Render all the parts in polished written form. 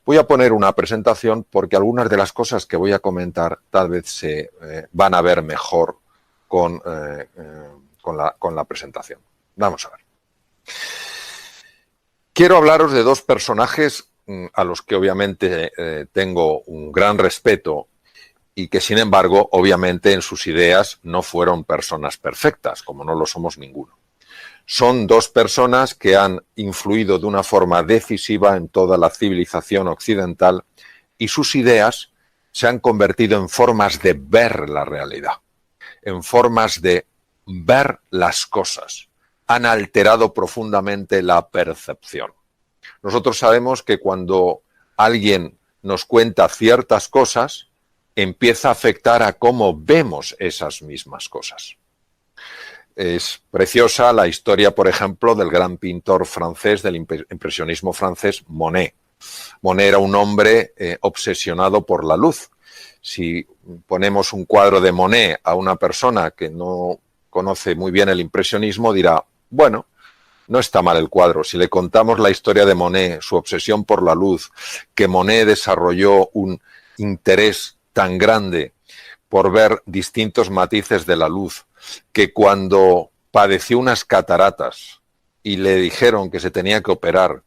Voy a poner una presentación porque algunas de las cosas que voy a comentar tal vez se van a ver mejor con la presentación. Vamos a ver. Quiero hablaros de dos personajes a los que obviamente tengo un gran respeto y que sin embargo obviamente en sus ideas no fueron personas perfectas, como no lo somos ninguno. Son dos personas que han influido de una forma decisiva en toda la civilización occidental y sus ideas se han convertido en formas de ver la realidad, en formas de ver las cosas. Han alterado profundamente la percepción. Nosotros sabemos que cuando alguien nos cuenta ciertas cosas, empieza a afectar a cómo vemos esas mismas cosas. Es preciosa la historia, por ejemplo, del gran pintor francés, del impresionismo francés, Monet. Monet era un hombre obsesionado por la luz. Si ponemos un cuadro de Monet a una persona que no conoce muy bien el impresionismo, dirá, bueno, no está mal el cuadro. Si le contamos la historia de Monet, su obsesión por la luz, que Monet desarrolló un interés tan grande por ver distintos matices de la luz, que cuando padeció unas cataratas y le dijeron que se tenía que operar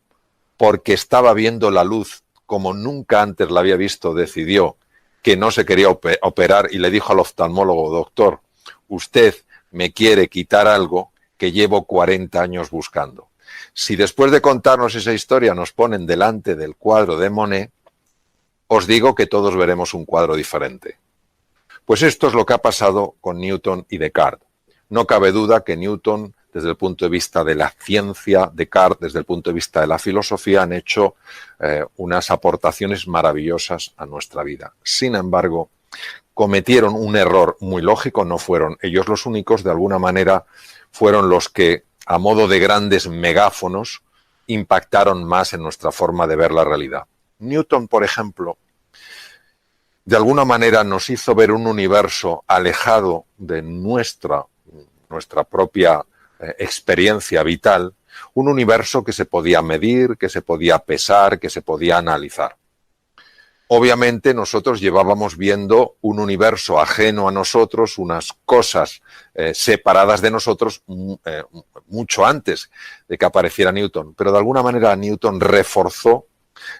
porque estaba viendo la luz como nunca antes la había visto, decidió que no se quería operar y le dijo al oftalmólogo, doctor, usted me quiere quitar algo que llevo 40 años buscando. Si después de contarnos esa historia nos ponen delante del cuadro de Monet, os digo que todos veremos un cuadro diferente. Pues esto es lo que ha pasado con Newton y Descartes. No cabe duda que Newton, desde el punto de vista de la ciencia, Descartes, desde el punto de vista de la filosofía, han hecho unas aportaciones maravillosas a nuestra vida. Sin embargo, cometieron un error muy lógico, no fueron ellos los únicos, de alguna manera fueron los que, a modo de grandes megáfonos, impactaron más en nuestra forma de ver la realidad. Newton, por ejemplo, de alguna manera nos hizo ver un universo alejado de nuestra propia experiencia vital, un universo que se podía medir, que se podía pesar, que se podía analizar. Obviamente nosotros llevábamos viendo un universo ajeno a nosotros, unas cosas separadas de nosotros mucho antes de que apareciera Newton, pero de alguna manera Newton reforzó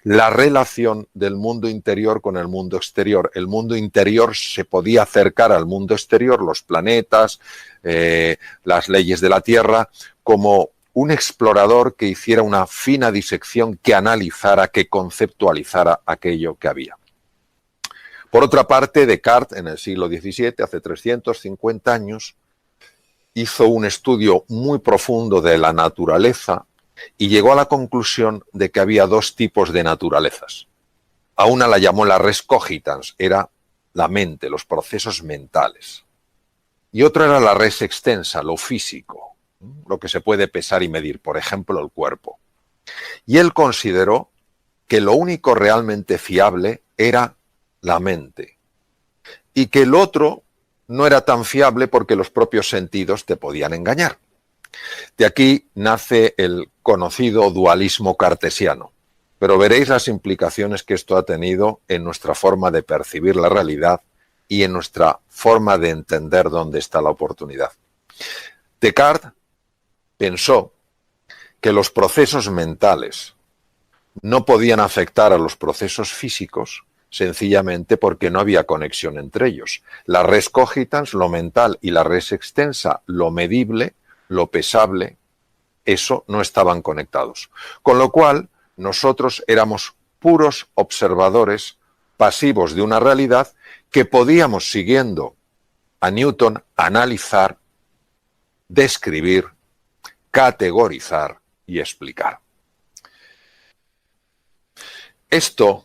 la relación del mundo interior con el mundo exterior. El mundo interior se podía acercar al mundo exterior, los planetas, las leyes de la Tierra, como un explorador que hiciera una fina disección, que analizara, que conceptualizara aquello que había. Por otra parte, Descartes, en el siglo XVII, hace 350 años, hizo un estudio muy profundo de la naturaleza y llegó a la conclusión de que había dos tipos de naturalezas. A una la llamó la res cogitans, era la mente, los procesos mentales. Y otra era la res extensa, lo físico, lo que se puede pesar y medir, por ejemplo, el cuerpo. Y él consideró que lo único realmente fiable era la mente. Y que el otro no era tan fiable porque los propios sentidos te podían engañar. De aquí nace el conocido dualismo cartesiano, pero veréis las implicaciones que esto ha tenido en nuestra forma de percibir la realidad y en nuestra forma de entender dónde está la oportunidad. Descartes pensó que los procesos mentales no podían afectar a los procesos físicos sencillamente porque no había conexión entre ellos. La res cogitans, lo mental, y la res extensa, lo medible, lo pesable, eso no estaban conectados. Con lo cual, nosotros éramos puros observadores pasivos de una realidad que podíamos, siguiendo a Newton, analizar, describir, categorizar y explicar. Esto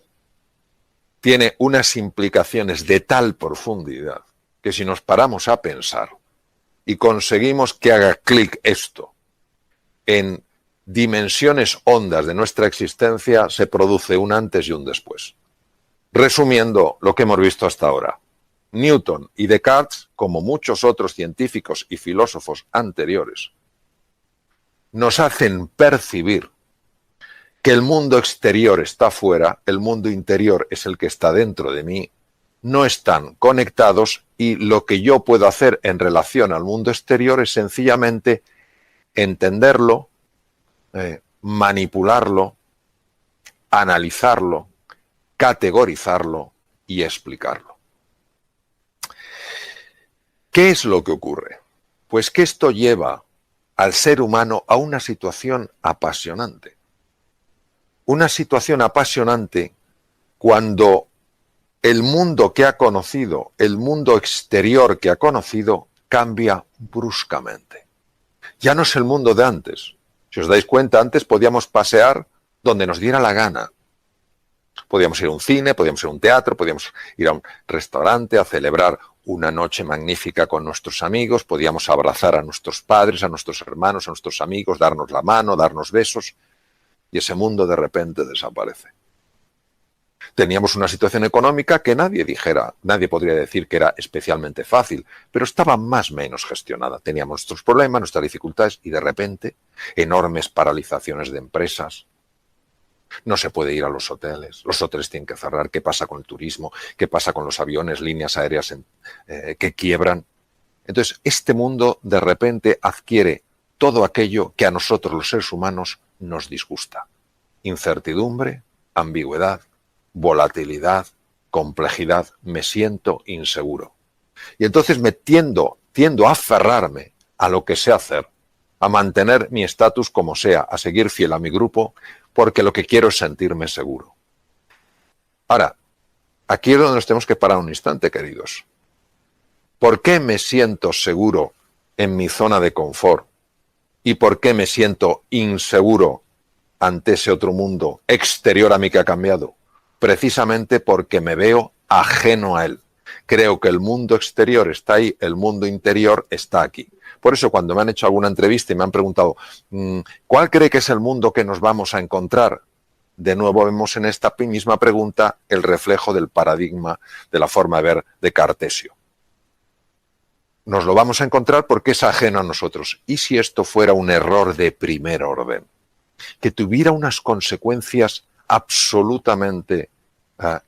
tiene unas implicaciones de tal profundidad que si nos paramos a pensar y conseguimos que haga clic esto en dimensiones hondas de nuestra existencia, se produce un antes y un después. Resumiendo lo que hemos visto hasta ahora, Newton y Descartes, como muchos otros científicos y filósofos anteriores, nos hacen percibir que el mundo exterior está fuera, el mundo interior es el que está dentro de mí, no están conectados y lo que yo puedo hacer en relación al mundo exterior es sencillamente entenderlo, manipularlo, analizarlo, categorizarlo y explicarlo. ¿Qué es lo que ocurre? Pues que esto lleva al ser humano a una situación apasionante. Una situación apasionante cuando el mundo que ha conocido, el mundo exterior que ha conocido, cambia bruscamente. Ya no es el mundo de antes. Si os dais cuenta, antes podíamos pasear donde nos diera la gana. Podíamos ir a un cine, podíamos ir a un teatro, podíamos ir a un restaurante a celebrar una noche magnífica con nuestros amigos, podíamos abrazar a nuestros padres, a nuestros hermanos, a nuestros amigos, darnos la mano, darnos besos, y ese mundo de repente desaparece. Teníamos una situación económica que nadie podría decir que era especialmente fácil, pero estaba más o menos gestionada. Teníamos nuestros problemas, nuestras dificultades y de repente enormes paralizaciones de empresas. No se puede ir a los hoteles tienen que cerrar. ¿Qué pasa con el turismo? ¿Qué pasa con los aviones, líneas aéreas que quiebran? Entonces, este mundo de repente adquiere todo aquello que a nosotros los seres humanos nos disgusta. Incertidumbre, ambigüedad, volatilidad, complejidad, me siento inseguro. Y entonces tiendo a aferrarme a lo que sé hacer, a mantener mi estatus como sea, a seguir fiel a mi grupo, porque lo que quiero es sentirme seguro. Ahora, aquí es donde nos tenemos que parar un instante, queridos. ¿Por qué me siento seguro en mi zona de confort? ¿Y por qué me siento inseguro ante ese otro mundo exterior a mí que ha cambiado? Precisamente porque me veo ajeno a él. Creo que el mundo exterior está ahí, el mundo interior está aquí. Por eso cuando me han hecho alguna entrevista y me han preguntado ¿cuál cree que es el mundo que nos vamos a encontrar? De nuevo vemos en esta misma pregunta el reflejo del paradigma de la forma de ver de Cartesio. Nos lo vamos a encontrar porque es ajeno a nosotros. ¿Y si esto fuera un error de primer orden? Que tuviera unas consecuencias absolutamente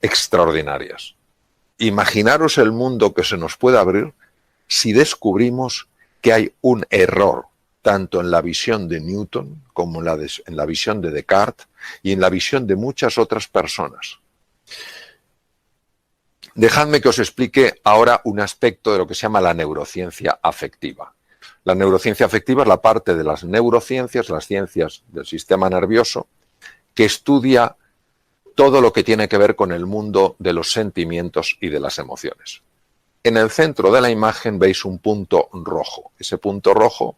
extraordinarias. Imaginaros el mundo que se nos puede abrir si descubrimos que hay un error, tanto en la visión de Newton como en la visión de Descartes y en la visión de muchas otras personas. Dejadme que os explique ahora un aspecto de lo que se llama la neurociencia afectiva. La neurociencia afectiva es la parte de las neurociencias, las ciencias del sistema nervioso, que estudia todo lo que tiene que ver con el mundo de los sentimientos y de las emociones. En el centro de la imagen veis un punto rojo. Ese punto rojo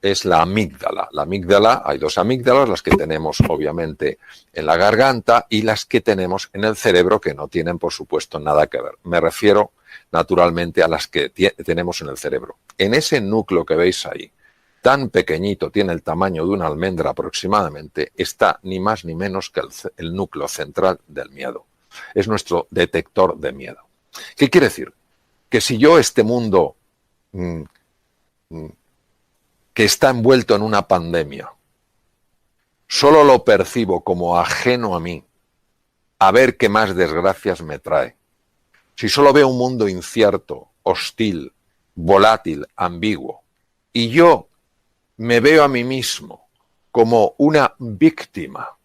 es la amígdala. La amígdala, hay dos amígdalas, las que tenemos obviamente en la garganta y las que tenemos en el cerebro, que no tienen por supuesto nada que ver. Me refiero naturalmente a las que tenemos en el cerebro. En ese núcleo que veis ahí, tan pequeñito, tiene el tamaño de una almendra aproximadamente, está ni más ni menos que el núcleo central del miedo. Es nuestro detector de miedo. ¿Qué quiere decir? Que si yo este mundo que está envuelto en una pandemia, solo lo percibo como ajeno a mí, a ver qué más desgracias me trae. Si solo veo un mundo incierto, hostil, volátil, ambiguo, y yo me veo a mí mismo como una víctima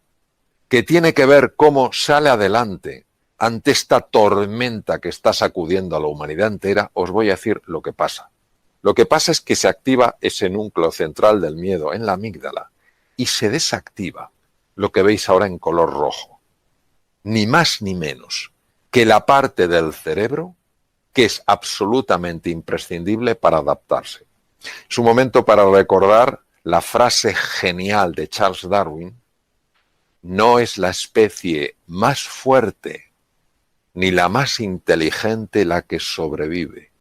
que tiene que ver cómo sale adelante ante esta tormenta que está sacudiendo a la humanidad entera, os voy a decir lo que pasa. Lo que pasa es que se activa ese núcleo central del miedo en la amígdala y se desactiva lo que veis ahora en color rojo. Ni más ni menos que la parte del cerebro que es absolutamente imprescindible para adaptarse. Es un momento para recordar la frase genial de Charles Darwin: no es la especie más fuerte ni la más inteligente la que sobrevive,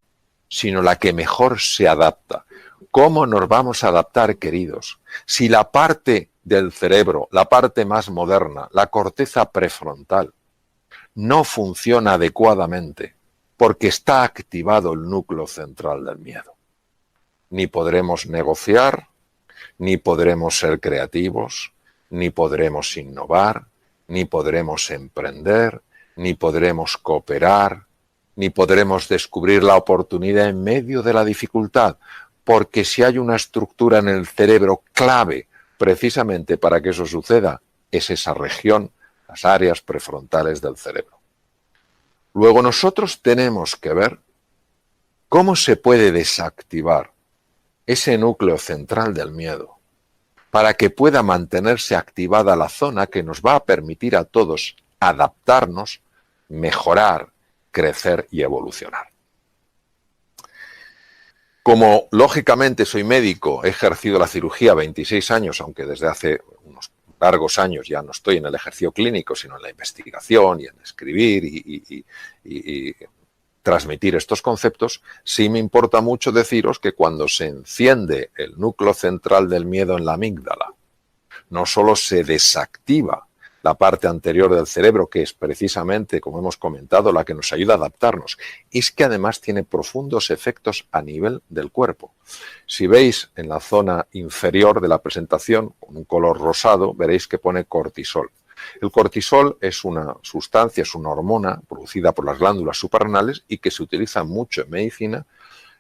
sino la que mejor se adapta. ¿Cómo nos vamos a adaptar, queridos? Si la parte del cerebro, la parte más moderna, la corteza prefrontal, no funciona adecuadamente porque está activado el núcleo central del miedo. Ni podremos negociar, ni podremos ser creativos, ni podremos innovar, ni podremos emprender, ni podremos cooperar, ni podremos descubrir la oportunidad en medio de la dificultad, porque si hay una estructura en el cerebro clave precisamente para que eso suceda, es esa región, las áreas prefrontales del cerebro. Luego nosotros tenemos que ver cómo se puede desactivar ese núcleo central del miedo para que pueda mantenerse activada la zona que nos va a permitir a todos adaptarnos, mejorar, crecer y evolucionar. Como lógicamente soy médico, he ejercido la cirugía 26 años, aunque desde hace unos largos años ya no estoy en el ejercicio clínico, sino en la investigación y en escribir y transmitir estos conceptos, sí me importa mucho deciros que cuando se enciende el núcleo central del miedo en la amígdala, no solo se desactiva la parte anterior del cerebro, que es precisamente, como hemos comentado, la que nos ayuda a adaptarnos, es que además tiene profundos efectos a nivel del cuerpo. Si veis en la zona inferior de la presentación, con un color rosado, veréis que pone cortisol. El cortisol es una sustancia, es una hormona producida por las glándulas suprarrenales y que se utiliza mucho en medicina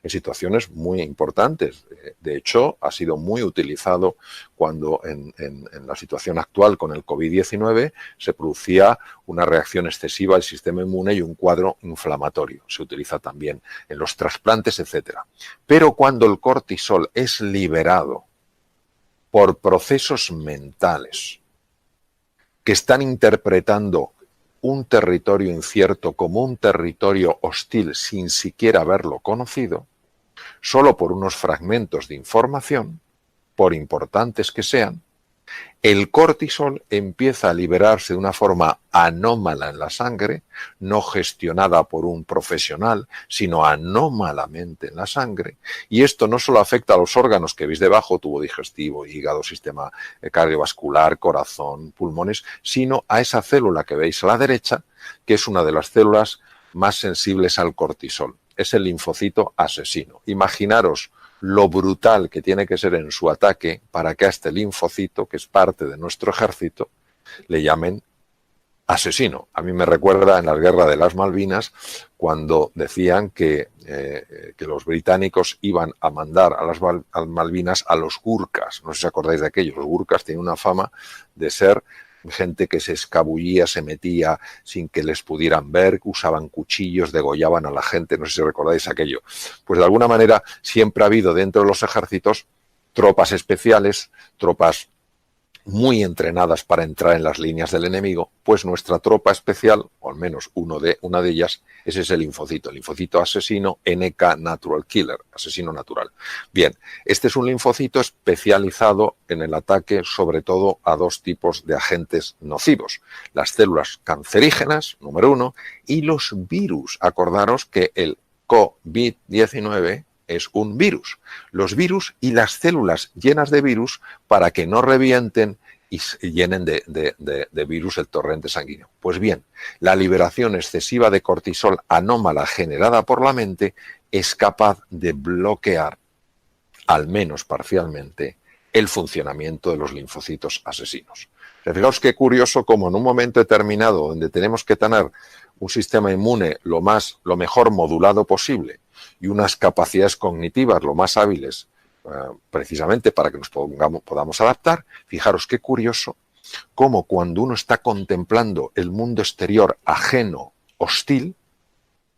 en situaciones muy importantes. De hecho, ha sido muy utilizado cuando en la situación actual con el COVID-19 se producía una reacción excesiva del sistema inmune y un cuadro inflamatorio. Se utiliza también en los trasplantes, etc. Pero cuando el cortisol es liberado por procesos mentales que están interpretando un territorio incierto como un territorio hostil sin siquiera haberlo conocido, solo por unos fragmentos de información, por importantes que sean, el cortisol empieza a liberarse de una forma anómala en la sangre, no gestionada por un profesional, sino anómalamente en la sangre, y esto no solo afecta a los órganos que veis debajo, tubo digestivo, hígado, sistema cardiovascular, corazón, pulmones, sino a esa célula que veis a la derecha, que es una de las células más sensibles al cortisol. Es el linfocito asesino. Imaginaros lo brutal que tiene que ser en su ataque para que a este linfocito, que es parte de nuestro ejército, le llamen asesino. A mí me recuerda en la guerra de las Malvinas, cuando decían que los británicos iban a mandar a las Malvinas a los gurkas. No sé si os acordáis de aquello. Los gurkas tienen una fama de ser gente que se escabullía, se metía sin que les pudieran ver, usaban cuchillos, degollaban a la gente, no sé si recordáis aquello. Pues de alguna manera siempre ha habido dentro de los ejércitos tropas especiales, tropas muy entrenadas para entrar en las líneas del enemigo, pues nuestra tropa especial, o al menos una de ellas, es ese linfocito, el linfocito asesino NK Natural Killer, asesino natural. Bien, este es un linfocito especializado en el ataque sobre todo a dos tipos de agentes nocivos, las células cancerígenas, número 1, y los virus. Acordaros que el COVID-19 es un virus. Los virus y las células llenas de virus para que no revienten y llenen de virus el torrente sanguíneo. Pues bien, la liberación excesiva de cortisol anómala generada por la mente es capaz de bloquear, al menos parcialmente, el funcionamiento de los linfocitos asesinos. Fijaos qué curioso como en un momento determinado donde tenemos que tener un sistema inmune lo mejor modulado posible y unas capacidades cognitivas lo más hábiles precisamente para que nos podamos adaptar, fijaros qué curioso cómo cuando uno está contemplando el mundo exterior ajeno, hostil,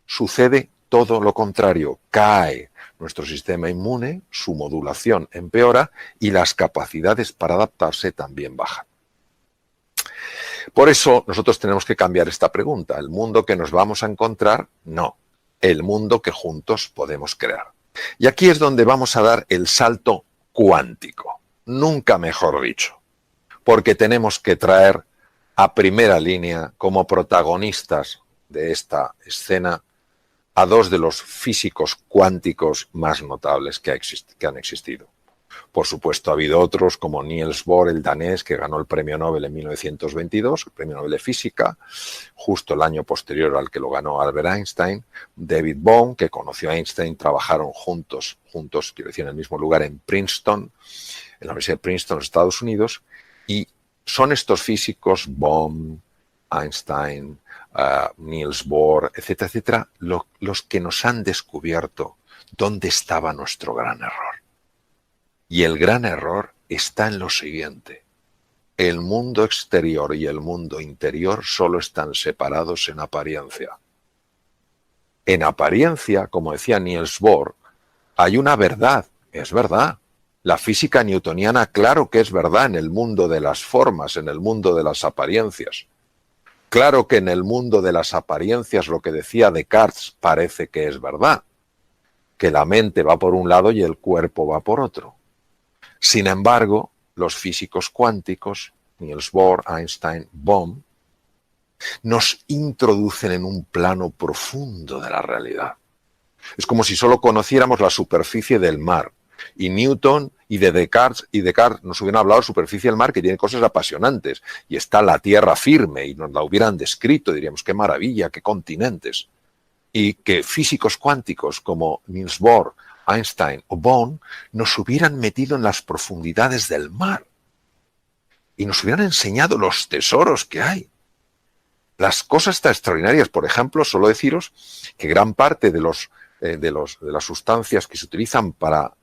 sucede todo lo contrario, cae nuestro sistema inmune, su modulación empeora y las capacidades para adaptarse también bajan. Por eso nosotros tenemos que cambiar esta pregunta. ¿El mundo que nos vamos a encontrar? No. El mundo que juntos podemos crear. Y aquí es donde vamos a dar el salto cuántico. Nunca mejor dicho. Porque tenemos que traer a primera línea como protagonistas de esta escena a dos de los físicos cuánticos más notables que han existido. Por supuesto, ha habido otros como Niels Bohr, el danés, que ganó el premio Nobel en 1922, el premio Nobel de Física, justo el año posterior al que lo ganó Albert Einstein, David Bohm, que conoció a Einstein, trabajaron juntos, quiero decir, en el mismo lugar en Princeton, en la Universidad de Princeton, Estados Unidos, y son estos físicos, Bohm, Einstein, Niels Bohr, etcétera, etcétera, los que nos han descubierto dónde estaba nuestro gran error. Y el gran error está en lo siguiente. El mundo exterior y el mundo interior solo están separados en apariencia. En apariencia, como decía Niels Bohr, hay una verdad, es verdad. La física newtoniana, claro que es verdad en el mundo de las formas, en el mundo de las apariencias. Claro que en el mundo de las apariencias lo que decía Descartes parece que es verdad, que la mente va por un lado y el cuerpo va por otro. Sin embargo, los físicos cuánticos, Niels Bohr, Einstein, Bohm, nos introducen en un plano profundo de la realidad. Es como si solo conociéramos la superficie del mar. Y Newton y Descartes nos hubieran hablado de la superficie del mar, que tiene cosas apasionantes. Y está la tierra firme y nos la hubieran descrito, diríamos, qué maravilla, qué continentes. Y que físicos cuánticos como Niels Bohr, Einstein o Bohm nos hubieran metido en las profundidades del mar y nos hubieran enseñado los tesoros que hay. Las cosas tan extraordinarias, por ejemplo, solo deciros que gran parte de las sustancias que se utilizan para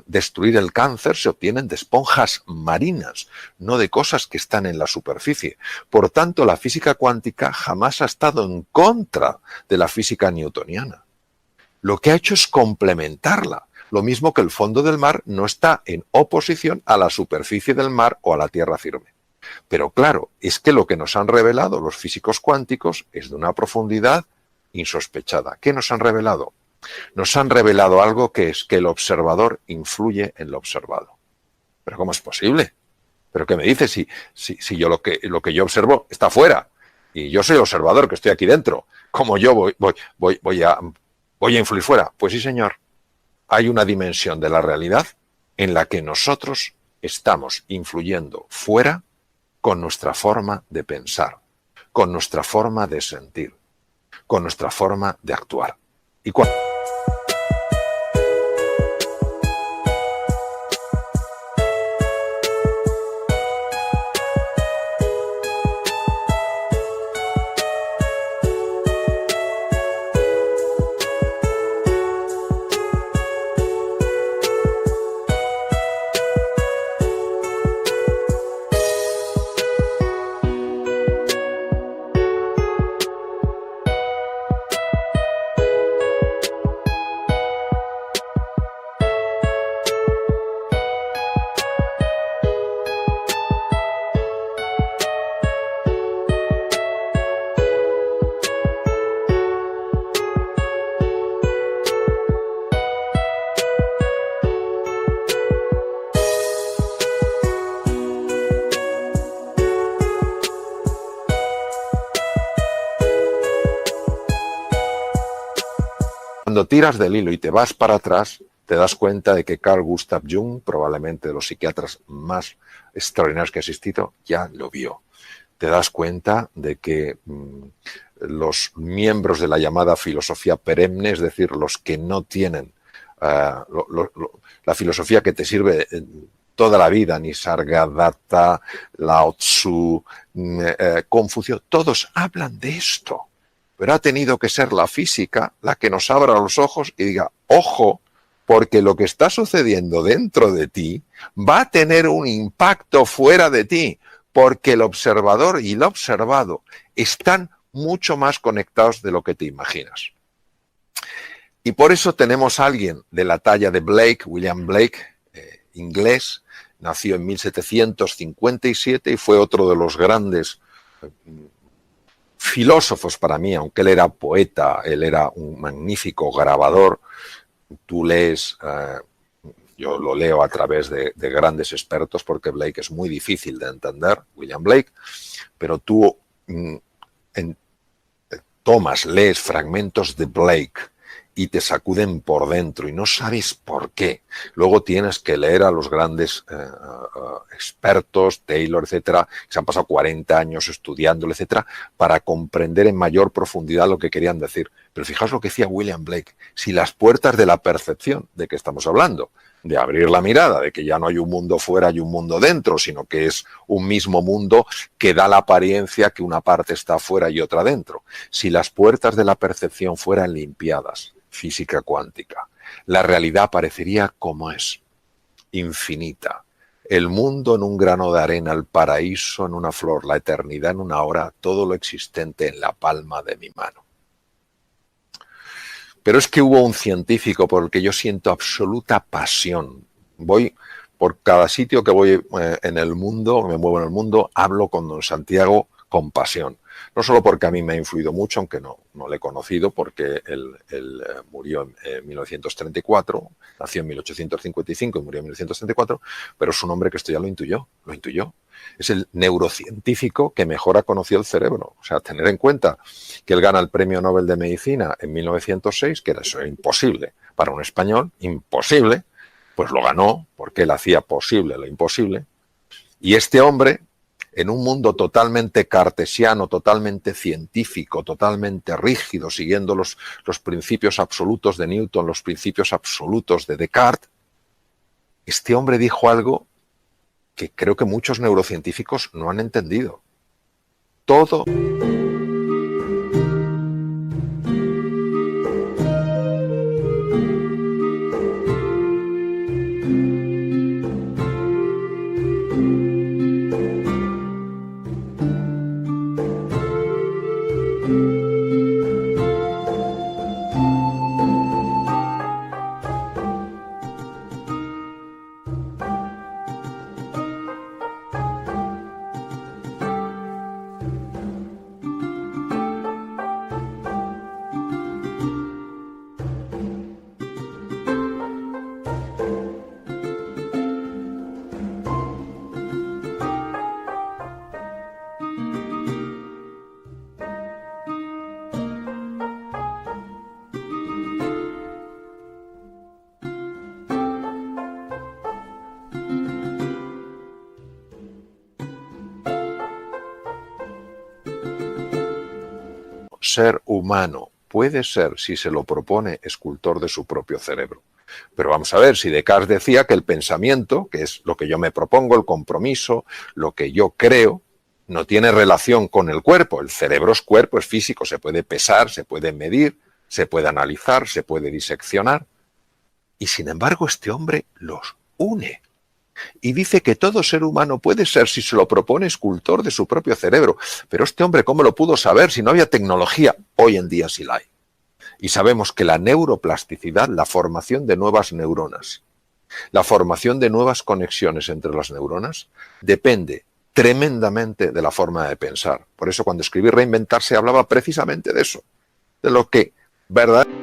destruir el cáncer se obtienen de esponjas marinas, no de cosas que están en la superficie. Por tanto, la física cuántica jamás ha estado en contra de la física newtoniana. Lo que ha hecho es complementarla, lo mismo que el fondo del mar no está en oposición a la superficie del mar o a la tierra firme. Pero claro, es que lo que nos han revelado los físicos cuánticos es de una profundidad insospechada. ¿Qué nos han revelado? Nos han revelado algo que es que el observador influye en lo observado. ¿Pero cómo es posible? ¿Pero qué me dices si yo lo que yo observo está fuera? Y yo soy el observador, que estoy aquí dentro. ¿Cómo yo voy a influir fuera? Pues sí, señor. Hay una dimensión de la realidad en la que nosotros estamos influyendo fuera con nuestra forma de pensar, con nuestra forma de sentir, con nuestra forma de actuar. Y cuando tiras del hilo y te vas para atrás, te das cuenta de que Carl Gustav Jung, probablemente de los psiquiatras más extraordinarios que ha existido, ya lo vio. Te das cuenta de que los miembros de la llamada filosofía perenne, es decir, los que no tienen la filosofía que te sirve toda la vida, Nisargadatta, Lao Tzu, Confucio, todos hablan de esto. Pero ha tenido que ser la física la que nos abra los ojos y diga, ojo, porque lo que está sucediendo dentro de ti va a tener un impacto fuera de ti, porque el observador y el observado están mucho más conectados de lo que te imaginas. Y por eso tenemos a alguien de la talla de Blake, William Blake, inglés, nació en 1757 y fue otro de los grandes filósofos para mí, aunque él era poeta, él era un magnífico grabador. Tú lees, yo lo leo a través de grandes expertos porque Blake es muy difícil de entender, William Blake, pero tú lees fragmentos de Blake y te sacuden por dentro y no sabes por qué. Luego tienes que leer a los grandes expertos, Taylor, etcétera, que se han pasado 40 años estudiándolo, etcétera, para comprender en mayor profundidad lo que querían decir. Pero fijaos lo que decía William Blake, si las puertas de la percepción, ¿de qué estamos hablando? de abrir la mirada, de que ya no hay un mundo fuera y un mundo dentro, sino que es un mismo mundo que da la apariencia que una parte está fuera y otra dentro. Si las puertas de la percepción fueran limpiadas, física cuántica, la realidad parecería como es, infinita. El mundo en un grano de arena, el paraíso en una flor, la eternidad en una hora, todo lo existente en la palma de mi mano. Pero es que hubo un científico por el que yo siento absoluta pasión. Voy por cada sitio que voy en el mundo, me muevo en el mundo, hablo con don Santiago con pasión. No solo porque a mí me ha influido mucho, aunque no le he conocido, porque él murió en 1934, nació en 1855 y murió en 1934, pero es un hombre que esto ya lo intuyó. Es el neurocientífico que mejor ha conocido el cerebro. O sea, tener en cuenta que él gana el Premio Nobel de Medicina en 1906, que era eso imposible para un español, imposible, pues lo ganó porque él hacía posible lo imposible. Y este hombre, en un mundo totalmente cartesiano, totalmente científico, totalmente rígido, siguiendo los principios absolutos de Newton, los principios absolutos de Descartes, este hombre dijo algo que creo que muchos neurocientíficos no han entendido. Todo ser humano puede ser, si se lo propone, escultor de su propio cerebro. Pero vamos a ver, si Descartes decía que el pensamiento, que es lo que yo me propongo, el compromiso, lo que yo creo, no tiene relación con el cuerpo. El cerebro es cuerpo, es físico, se puede pesar, se puede medir, se puede analizar, se puede diseccionar. Y sin embargo, este hombre los une. Y dice que todo ser humano puede ser, si se lo propone, escultor de su propio cerebro. Pero este hombre, ¿cómo lo pudo saber si no había tecnología? Hoy en día sí la hay. Y sabemos que la neuroplasticidad, la formación de nuevas neuronas, la formación de nuevas conexiones entre las neuronas, depende tremendamente de la forma de pensar. Por eso cuando escribí Reinventarse hablaba precisamente de eso, de lo que verdaderamente...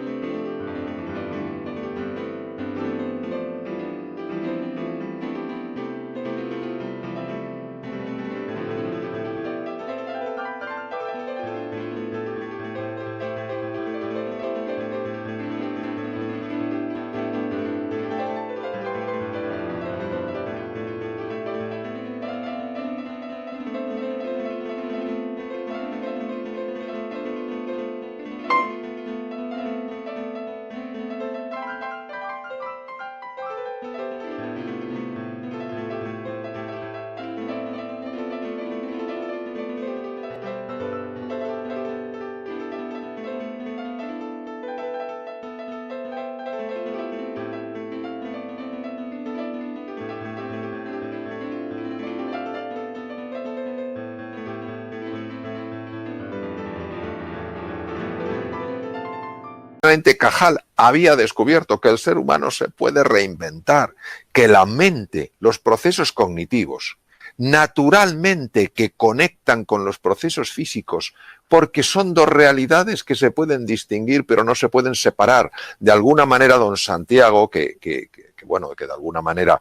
Cajal había descubierto que el ser humano se puede reinventar, que la mente, los procesos cognitivos, naturalmente que conectan con los procesos físicos, porque son dos realidades que se pueden distinguir, pero no se pueden separar. De alguna manera, don Santiago, que de alguna manera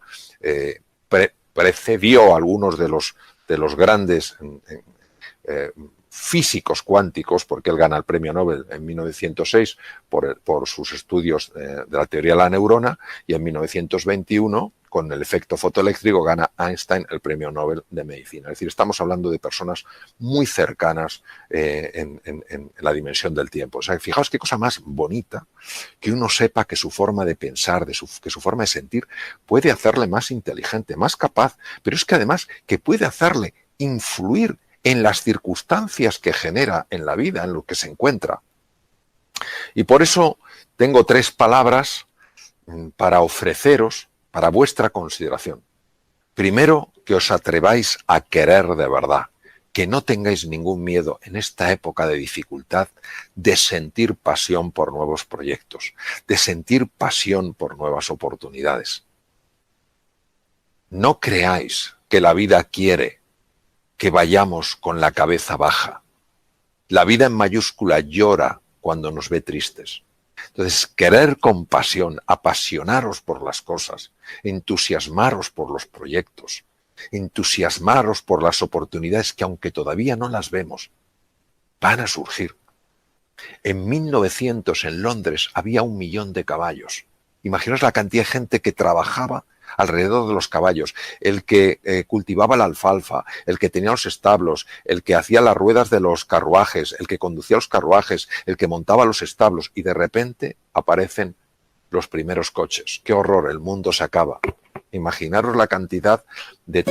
precedió a algunos de los grandes físicos cuánticos, porque él gana el premio Nobel en 1906 por sus estudios de la teoría de la neurona, y en 1921, con el efecto fotoeléctrico, gana Einstein el premio Nobel de medicina. Es decir, estamos hablando de personas muy cercanas en la dimensión del tiempo. O sea, fijaos qué cosa más bonita que uno sepa que su forma de pensar, que su forma de sentir puede hacerle más inteligente, más capaz, pero es que además que puede hacerle influir en las circunstancias que genera en la vida, en lo que se encuentra. Y por eso tengo 3 palabras para ofreceros, para vuestra consideración. Primero, que os atreváis a querer de verdad, que no tengáis ningún miedo en esta época de dificultad de sentir pasión por nuevos proyectos, de sentir pasión por nuevas oportunidades. No creáis que la vida quiere que vayamos con la cabeza baja. La vida en mayúscula llora cuando nos ve tristes. Entonces, querer con pasión, apasionaros por las cosas, entusiasmaros por los proyectos, entusiasmaros por las oportunidades que, aunque todavía no las vemos, van a surgir. En 1900 en Londres había 1 millón de caballos. Imaginaos la cantidad de gente que trabajaba alrededor de los caballos, el que cultivaba la alfalfa, el que tenía los establos, el que hacía las ruedas de los carruajes, el que conducía los carruajes, el que montaba los establos, y de repente aparecen los primeros coches. ¡Qué horror! El mundo se acaba. Imaginaros la cantidad de...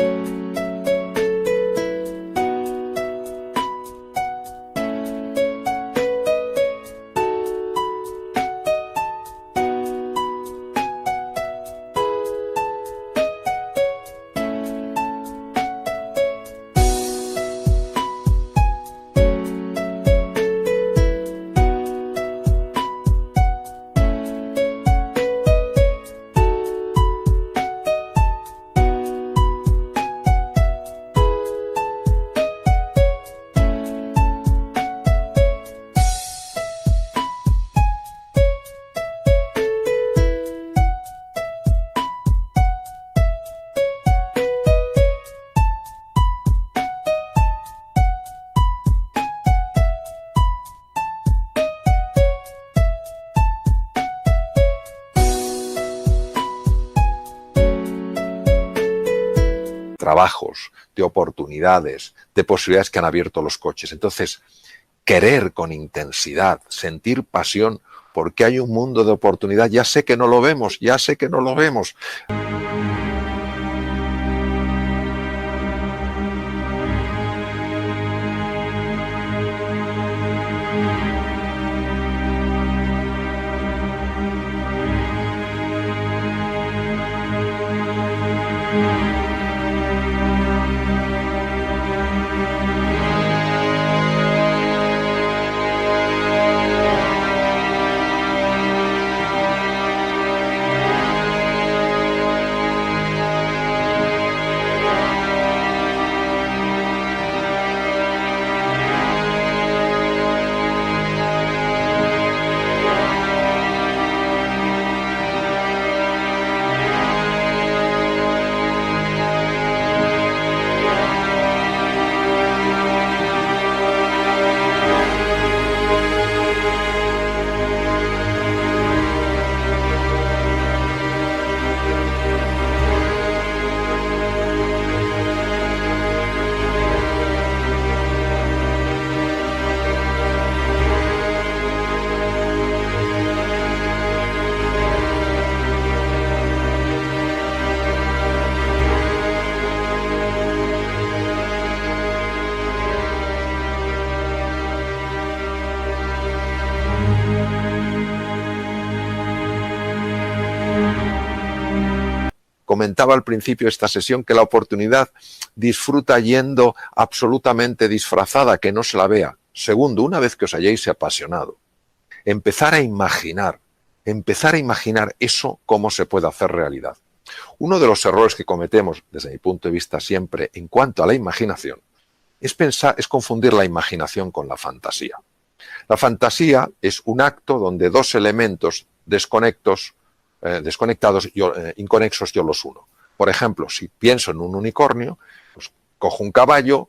trabajos, de oportunidades, de posibilidades que han abierto los coches. Entonces, querer con intensidad, sentir pasión, porque hay un mundo de oportunidad. Ya sé que no lo vemos, ya sé que no lo vemos. Comentaba al principio de esta sesión que la oportunidad disfruta yendo absolutamente disfrazada, que no se la vea. Segundo, una vez que os hayáis apasionado, empezar a imaginar eso cómo se puede hacer realidad. Uno de los errores que cometemos, desde mi punto de vista siempre, en cuanto a la imaginación, es confundir la imaginación con la fantasía. La fantasía es un acto donde 2 elementos desconectados y inconexos yo los uno. Por ejemplo, si pienso en un unicornio, pues cojo un caballo,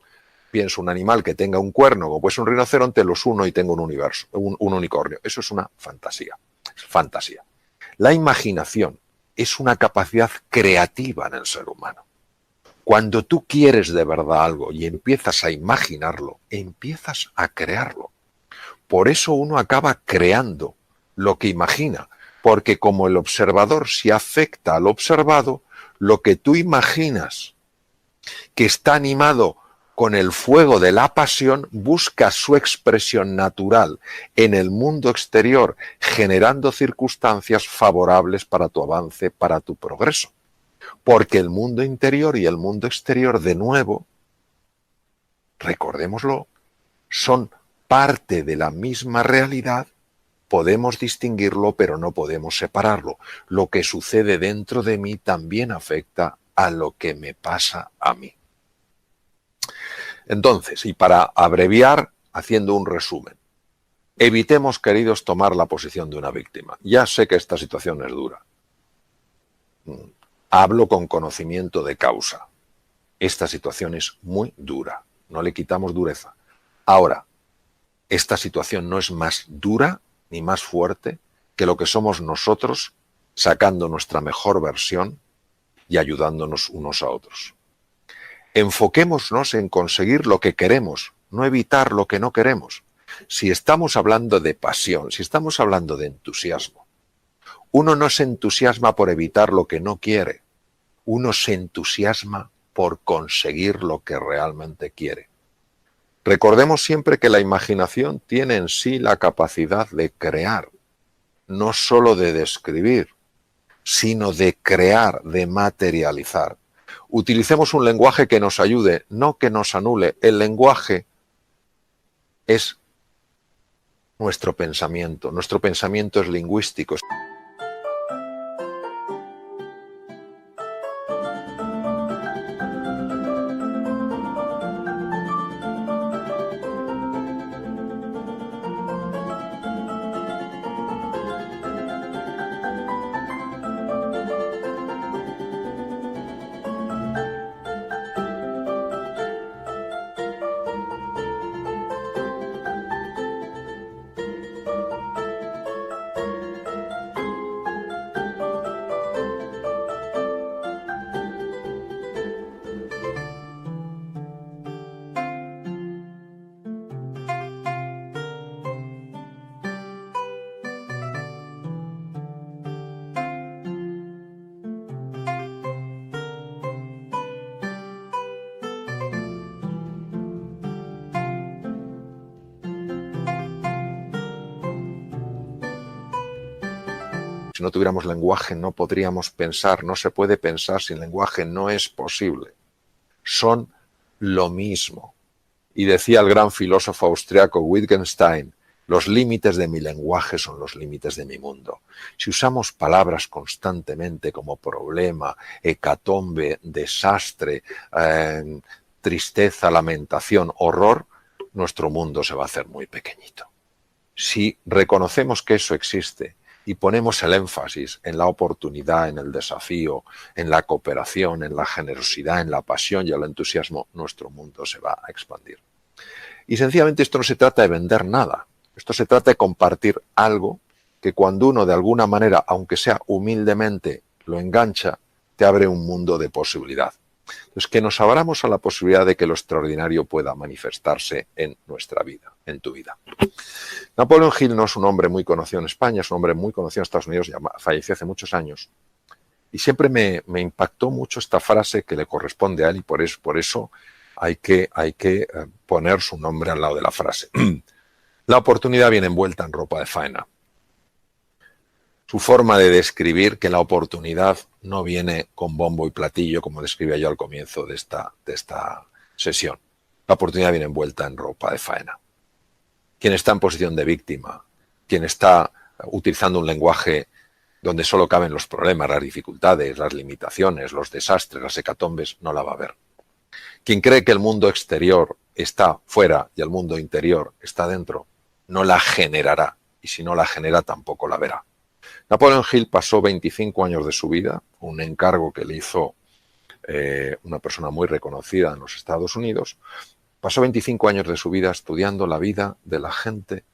pienso un animal que tenga un cuerno, como puede ser un rinoceronte, los uno y tengo un unicornio. Eso es una fantasía. Es fantasía. La imaginación es una capacidad creativa en el ser humano. Cuando tú quieres de verdad algo y empiezas a imaginarlo, empiezas a crearlo. Por eso uno acaba creando lo que imagina, porque como el observador se afecta al observado, lo que tú imaginas que está animado con el fuego de la pasión, busca su expresión natural en el mundo exterior, generando circunstancias favorables para tu avance, para tu progreso. Porque el mundo interior y el mundo exterior, de nuevo, recordémoslo, son parte de la misma realidad. Podemos distinguirlo, pero no podemos separarlo. Lo que sucede dentro de mí también afecta a lo que me pasa a mí. Entonces, y para abreviar, haciendo un resumen, evitemos, queridos, tomar la posición de una víctima. Ya sé que esta situación es dura. Hablo con conocimiento de causa. Esta situación es muy dura. No le quitamos dureza. Ahora, esta situación no es más dura ni más fuerte que lo que somos nosotros sacando nuestra mejor versión y ayudándonos unos a otros. Enfoquémonos en conseguir lo que queremos, no evitar lo que no queremos. Si estamos hablando de pasión, si estamos hablando de entusiasmo, uno no se entusiasma por evitar lo que no quiere, uno se entusiasma por conseguir lo que realmente quiere. Recordemos siempre que la imaginación tiene en sí la capacidad de crear, no solo de describir, sino de crear, de materializar. Utilicemos un lenguaje que nos ayude, no que nos anule. El lenguaje es nuestro pensamiento es lingüístico. Si no tuviéramos lenguaje no podríamos pensar, no se puede pensar sin lenguaje, no es posible. Son lo mismo. Y decía el gran filósofo austriaco Wittgenstein, los límites de mi lenguaje son los límites de mi mundo. Si usamos palabras constantemente como problema, hecatombe, desastre, tristeza, lamentación, horror, nuestro mundo se va a hacer muy pequeñito. Si reconocemos que eso existe y ponemos el énfasis en la oportunidad, en el desafío, en la cooperación, en la generosidad, en la pasión y el entusiasmo, nuestro mundo se va a expandir. Y sencillamente esto no se trata de vender nada, esto se trata de compartir algo que cuando uno de alguna manera, aunque sea humildemente, lo engancha, te abre un mundo de posibilidad. Entonces, que nos abramos a la posibilidad de que lo extraordinario pueda manifestarse en nuestra vida, en tu vida. Napoleon Hill no es un hombre muy conocido en España, es un hombre muy conocido en Estados Unidos, ya falleció hace muchos años. Y siempre me impactó mucho esta frase que le corresponde a él y por eso hay que poner su nombre al lado de la frase. La oportunidad viene envuelta en ropa de faena. Su forma de describir que la oportunidad no viene con bombo y platillo, como describía yo al comienzo de esta sesión. La oportunidad viene envuelta en ropa de faena. Quien está en posición de víctima, quien está utilizando un lenguaje donde solo caben los problemas, las dificultades, las limitaciones, los desastres, las hecatombes, no la va a ver. Quien cree que el mundo exterior está fuera y el mundo interior está dentro, no la generará, y si no la genera tampoco la verá. Napoleon Hill pasó 25 años de su vida, un encargo que le hizo una persona muy reconocida en los Estados Unidos, Pasó 25 años de su vida estudiando la vida de la gente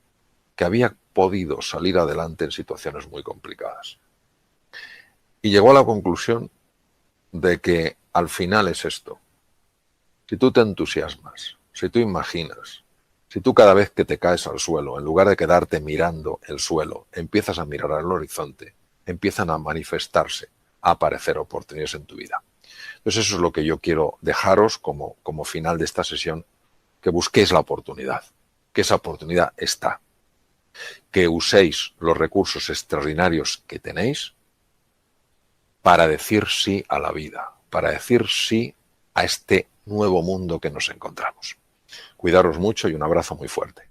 que había podido salir adelante en situaciones muy complicadas. Y llegó a la conclusión de que al final es esto. Si tú te entusiasmas, si tú imaginas, si tú cada vez que te caes al suelo, en lugar de quedarte mirando el suelo, empiezas a mirar al horizonte, empiezan a manifestarse, a aparecer oportunidades en tu vida. Entonces eso es lo que yo quiero dejaros como final de esta sesión, que busquéis la oportunidad, que esa oportunidad está, que uséis los recursos extraordinarios que tenéis para decir sí a la vida, para decir sí a este nuevo mundo que nos encontramos. Cuidaros mucho y un abrazo muy fuerte.